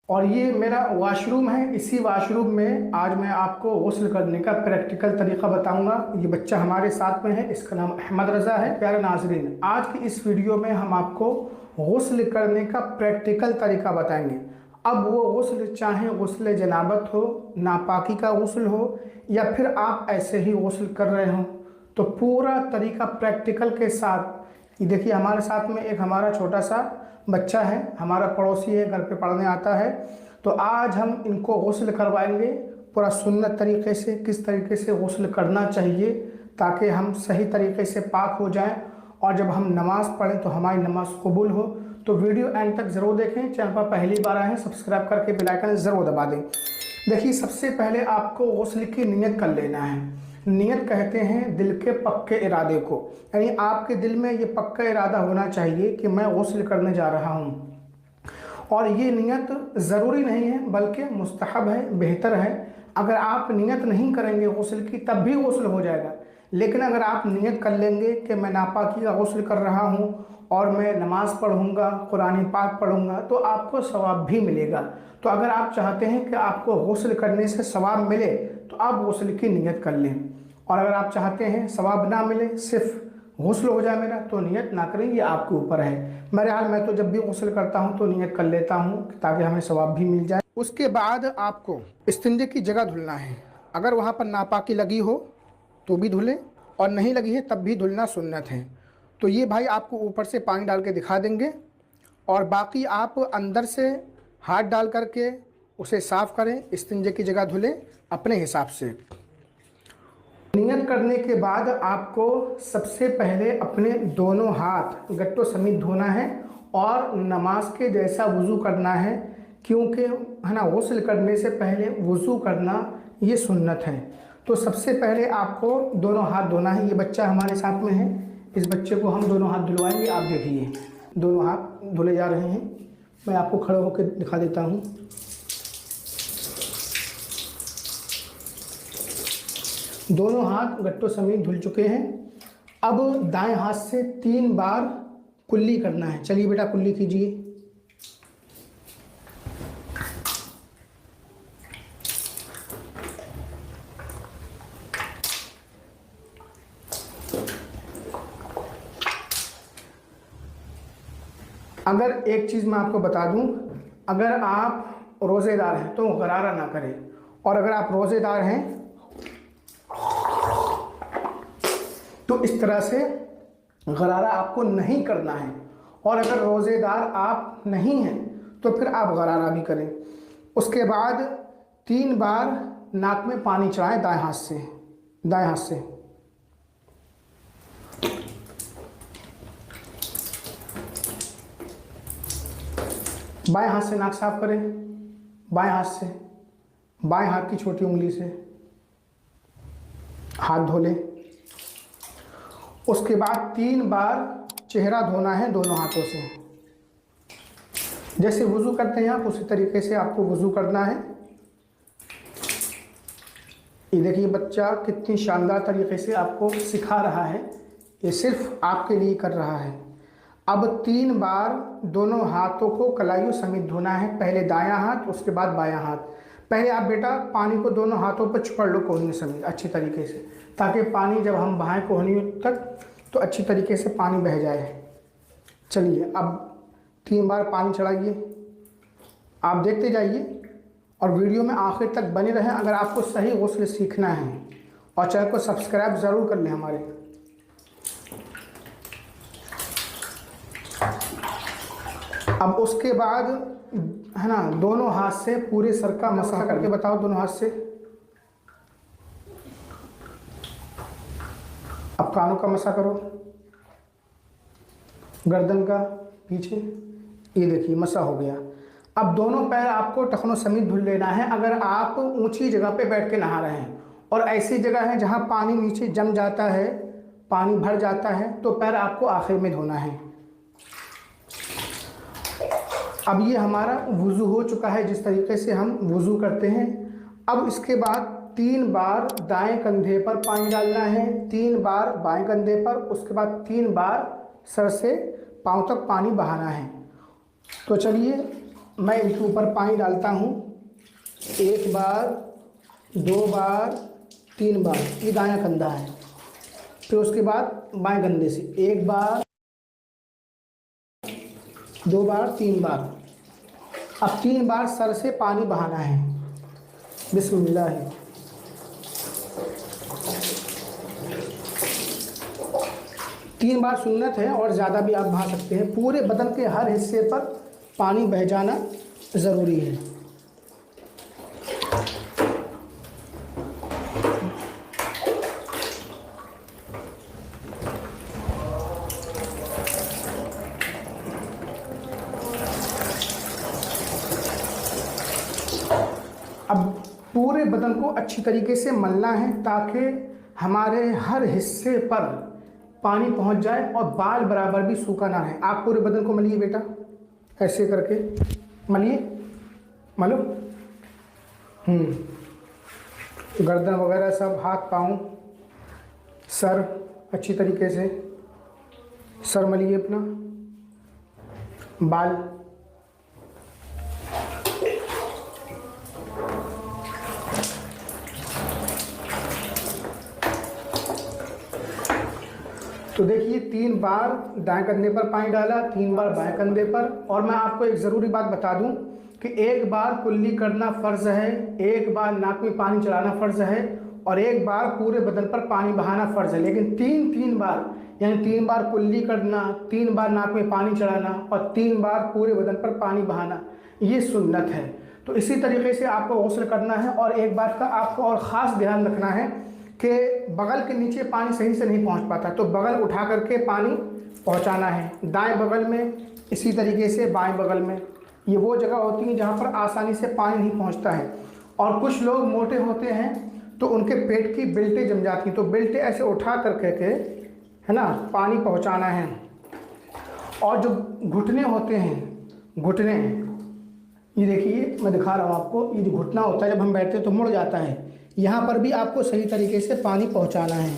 और ये मेरा वॉशरूम है। इसी वॉशरूम में आज मैं आपको गुस्ल करने का प्रैक्टिकल तरीका बताऊंगा। ये बच्चा हमारे साथ में है, इसका नाम अहमद रज़ा है। प्यारे नाज़रीन, आज की इस वीडियो में हम आपको गुस्ल करने का प्रैक्टिकल तरीका बताएंगे। अब वो गुस्ल चाहे गुस्ल जनाबत हो, नापाकी का गुस्ल हो, या फिर आप ऐसे ही गुस्ल कर रहे हो, तो पूरा तरीका प्रैक्टिकल के साथ। ये देखिए, हमारे साथ में एक हमारा छोटा सा बच्चा है, हमारा पड़ोसी है, घर पे पढ़ने आता है। तो आज हम इनको गुस्ल करवाएंगे पूरा सुन्नत तरीके से, किस तरीके से गुस्ल करना चाहिए ताकि हम सही तरीके से पाक हो जाएं और जब हम नमाज़ पढ़ें तो हमारी नमाज कबूल हो। तो वीडियो एंड तक ज़रूर देखें। चैनल पर पहली बार आए हैं, सब्सक्राइब करके बेल आइकन ज़रूर दबा दें। देखिए, सबसे पहले आपको गुस्ल की नियत कर लेना है। नियत कहते हैं दिल के पक्के इरादे को, यानी आपके दिल में ये पक्का इरादा होना चाहिए कि मैं गुस्ल करने जा रहा हूँ। और ये नियत ज़रूरी नहीं है बल्कि मुस्तहब है, बेहतर है। अगर आप नियत नहीं करेंगे गुस्ल की तब भी गुस्ल हो जाएगा, लेकिन अगर आप नियत कर लेंगे कि मैं नापाकी का गुस्ल कर रहा हूँ और मैं नमाज़ पढ़ूँगा, कुरान पाक पढ़ूँगा, तो आपको सवाब भी मिलेगा। तो अगर आप चाहते हैं कि आपको गुस्ल करने से सवाब मिले तो आप गुस्ल की नियत कर लें, और अगर आप चाहते हैं सवाब ना मिले, सिर्फ गुस्ल हो जाए मेरा, तो नियत ना करें, ये आपके ऊपर है। मेरे हाल मैं तो जब भी गुस्ल करता हूँ तो नियत कर लेता हूँ ताकि हमें सवाब भी मिल जाए। उसके बाद आपको इस्तिंजे की जगह धुलना है। अगर वहाँ पर नापाकी लगी हो तो भी धुलें, और नहीं लगी है तब भी धुलना सुन्नत है। तो ये भाई आपको ऊपर से पानी डाल के दिखा देंगे, और बाकी आप अंदर से हाथ डाल करके उसे साफ़ करें, इस्तिंजे की जगह धुलें अपने हिसाब से। नियत करने के बाद आपको सबसे पहले अपने दोनों हाथ गट्टों समेत धोना है और नमाज के जैसा वज़ू करना है, क्योंकि है ना, गुस्ल करने से पहले वज़ू करना ये सुन्नत है। तो सबसे पहले आपको दोनों हाथ धोना है। ये बच्चा हमारे साथ में है, इस बच्चे को हम दोनों हाथ धुलवाएंगे। आप देखिए, दोनों हाथ धुले जा रहे हैं। मैं आपको खड़े होकर दिखा देता हूँ। दोनों हाथ गट्टों समेत धुल चुके हैं। अब दाएं हाथ से 3 बार कुल्ली करना है। चलिए बेटा, कुल्ली कीजिए। अगर एक चीज़ मैं आपको बता दूं, अगर आप रोज़ेदार हैं तो गरारा ना करें, और अगर आप रोज़ेदार हैं तो इस तरह से गरारा आपको नहीं करना है। और अगर रोज़ेदार आप नहीं हैं तो फिर आप गरारा भी करें। उसके बाद 3 बार नाक में पानी चढ़ाएं दाएं हाथ से। दाएं हाथ से बाएं हाथ से नाक साफ करें, बाएं हाथ से, बाएं हाथ की छोटी उंगली से हाथ धो लें। उसके बाद 3 बार चेहरा धोना है दोनों हाथों से। जैसे वज़ू करते हैं आप, उसी तरीके से आपको वज़ू करना है। ये देखिए, बच्चा कितनी शानदार तरीके से आपको सिखा रहा है, ये सिर्फ आपके लिए कर रहा है। अब 3 बार दोनों हाथों को कलाइयों समेत धोना है। पहले दायां हाथ, उसके बाद बायां हाथ। पहले आप बेटा पानी को दोनों हाथों पर छुपड़ लो कोहनी समेत अच्छी तरीके से, ताकि पानी जब हम बहाएं कोहनी तक तो अच्छी तरीके से पानी बह जाए। चलिए, अब 3 बार पानी चढ़ाइए। आप देखते जाइए और वीडियो में आखिर तक बने रहें अगर आपको सही गुस्ल सीखना है, और चैनल को सब्सक्राइब ज़रूर कर लें हमारे। अब उसके बाद है ना, दोनों हाथ से पूरे सर का मसाज करके बताओ। दोनों हाथ से अब कानों का मसा करो, गर्दन का पीछे। ये देखिए, मसा हो गया। अब दोनों पैर आपको टखनों समेत धुल लेना है। अगर आप ऊंची जगह पे बैठ के नहा रहे हैं और ऐसी जगह है जहां पानी नीचे जम जाता है, पानी भर जाता है, तो पैर आपको आखिर में धोना है। अब ये हमारा वज़ू हो चुका है, जिस तरीके से हम वज़ू करते हैं। अब इसके बाद 3 बार दाएं कंधे पर पानी डालना है, 3 बार बाएं कंधे पर, उसके बाद 3 बार सर से पाँव तक पानी बहाना है। तो चलिए मैं इनके ऊपर पानी डालता हूँ। 1 बार, 2 बार, 3 बार, ये दायां कंधा है। फिर उसके बाद बाएं कंधे से 1 बार, 2 बार, 3 बार। अब 3 बार सर से पानी बहाना है। बिस्मिल्लाह। 3 बार सुन्नत है और ज़्यादा भी आप बहा सकते हैं। पूरे बदन के हर हिस्से पर पानी बह जाना ज़रूरी है। अब पूरे बदन को अच्छी तरीके से मलना है ताकि हमारे हर हिस्से पर पानी पहुंच जाए और बाल बराबर भी सूखा ना रहे। आप पूरे बदन को मलिए बेटा, ऐसे करके मलिए, मलो। गर्दन वगैरह सब, हाथ पाँव, सर अच्छी तरीके से सर मलिए अपना, बाल। तो देखिए 3 बार दाएं कंधे पर पानी डाला, 3 बार बाएं कंधे पर। और मैं आपको एक ज़रूरी बात बता दूं कि 1 बार कुल्ली करना फ़र्ज़ है, 1 बार नाक में पानी चढ़ाना फ़र्ज़ है और 1 बार पूरे बदन पर पानी बहाना फ़र्ज़ है। लेकिन 3 बार, यानी 3 बार कुल्ली करना, 3 बार नाक में पानी चढ़ाना और 3 बार पूरे बदन पर पानी बहाना, ये सुन्नत है। तो इसी तरीके से आपको गुस्ल करना है। और एक बात का आपको और ख़ास ध्यान रखना है कि बगल के नीचे पानी सही से नहीं पहुंच पाता, तो बगल उठा करके पानी पहुंचाना है। दाएं बगल में, इसी तरीके से बाएं बगल में, ये वो जगह होती है जहां पर आसानी से पानी नहीं पहुंचता है। और कुछ लोग मोटे होते हैं तो उनके पेट की बेल्टें जम जाती हैं, तो बेल्टें ऐसे उठा करके के, है ना, पानी पहुँचाना है। और जो घुटने होते हैं, घुटने, ये देखिए मैं दिखा रहा हूँ आपको, ये जो घुटना होता है जब हम बैठते हैं तो मुड़ जाता है, यहाँ पर भी आपको सही तरीके से पानी पहुँचाना है।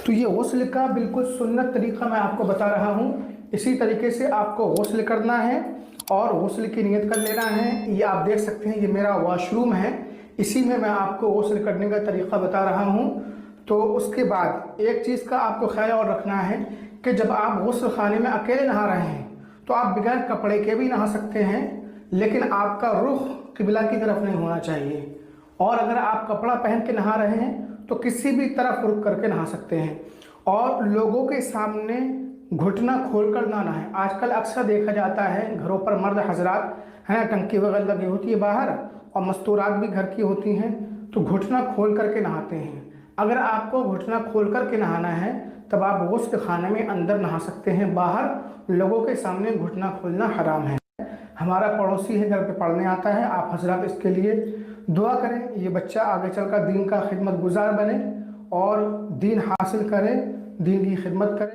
तो ये गुस्ल का बिल्कुल सुन्नत तरीका मैं आपको बता रहा हूँ। इसी तरीके से आपको गुस्ल करना है और गुस्ल की नियत कर लेना है। ये आप देख सकते हैं, ये मेरा वॉशरूम है, इसी में मैं आपको गुस्ल करने का तरीका बता रहा हूँ। तो उसके बाद एक चीज़ का आपको ख्याल और रखना है कि जब आप गुस्ल खाने में अकेले नहा रहे हैं तो आप बगैर कपड़े के भी नहा सकते हैं, लेकिन आपका रुख किबला की तरफ नहीं होना चाहिए। और अगर आप कपड़ा पहन के नहा रहे हैं तो किसी भी तरफ रुक करके नहा सकते हैं। और लोगों के सामने घुटना खोलकर ना नहाएं। आजकल अक्सर देखा जाता है घरों पर मर्द हजरात हैं, टंकी वगैरह लगी होती है बाहर और मस्तूरात भी घर की होती हैं, तो घुटना खोल करके नहाते हैं। अगर आपको घुटना खोल करके नहाना है तब आप गुस्ल खाने में अंदर नहा सकते हैं, बाहर लोगों के सामने घुटना खोलना हराम है। हमारा पड़ोसी है, घर पे पढ़ने आता है, आप हजरात इसके लिए दुआ करें। ये बच्चा आगे चलकर दीन का खिदमत गुजार बने और दीन हासिल करे, दीन की खिदमत करे।